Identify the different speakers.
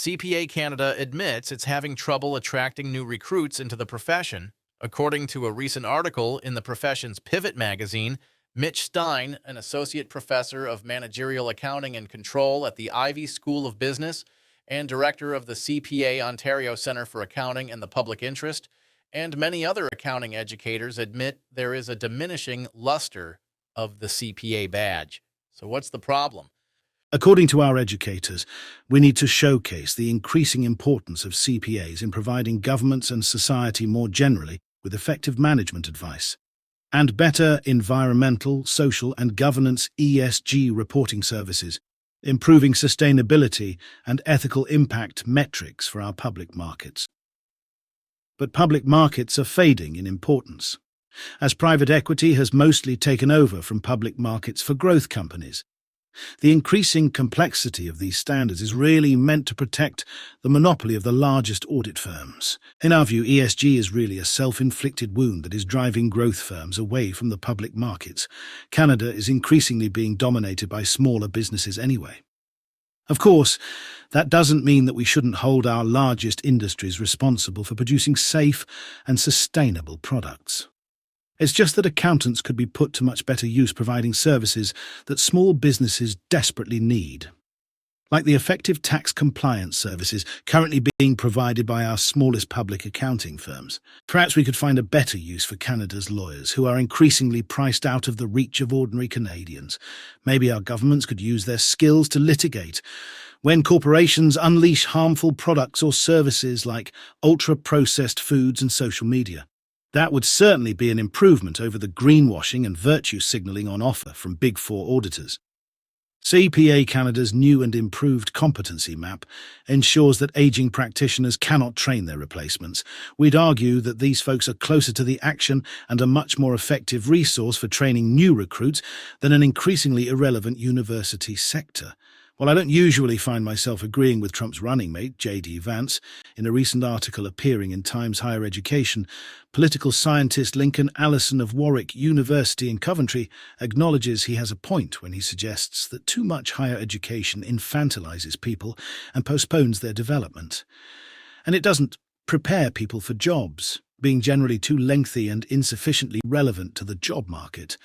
Speaker 1: CPA Canada admits it's having trouble attracting new recruits into the profession. According to a recent article in the profession's Pivot magazine, Mitch Stein, an associate professor of managerial accounting and control at the Ivey School of Business and director of the CPA Ontario Centre for Accounting and the Public Interest, and many other accounting educators admit there is a diminishing lustre of the CPA badge. So what's the problem?
Speaker 2: According to our educators, we need to showcase the increasing importance of CPAs in providing governments and society more generally with effective management advice and better environmental, social and governance (ESG) reporting services, improving sustainability and ethical impact metrics for our public markets. But public markets are fading in importance, as private equity has mostly taken over from public markets for growth companies. The increasing complexity of these standards is really meant to protect the monopoly of the largest audit firms. In our view, ESG is really a self-inflicted wound that is driving growth firms away from the public markets. Canada is increasingly being dominated by smaller businesses anyway. Of course, that doesn't mean that we shouldn't hold our largest industries responsible for producing safe and sustainable products. It's just that accountants could be put to much better use providing services that small businesses desperately need, like the effective tax compliance services currently being provided by our smallest public accounting firms. Perhaps we could find a better use for Canada's lawyers, who are increasingly priced out of the reach of ordinary Canadians. Maybe our governments could use their skills to litigate when corporations unleash harmful products or services like ultra-processed foods and social media. That would certainly be an improvement over the greenwashing and virtue signalling on offer from Big Four auditors. CPA Canada's new and improved competency map ensures that aging practitioners cannot train their replacements. We'd argue that these folks are closer to the action and a much more effective resource for training new recruits than an increasingly irrelevant university sector. While I don't usually find myself agreeing with Trump's running mate, J.D. Vance, in a recent article appearing in Times Higher Education, political scientist Lincoln Allison of Warwick University in Coventry acknowledges he has a point when he suggests that too much higher education infantilizes people and postpones their development. And it doesn't prepare people for jobs, being generally too lengthy and insufficiently relevant to the job market.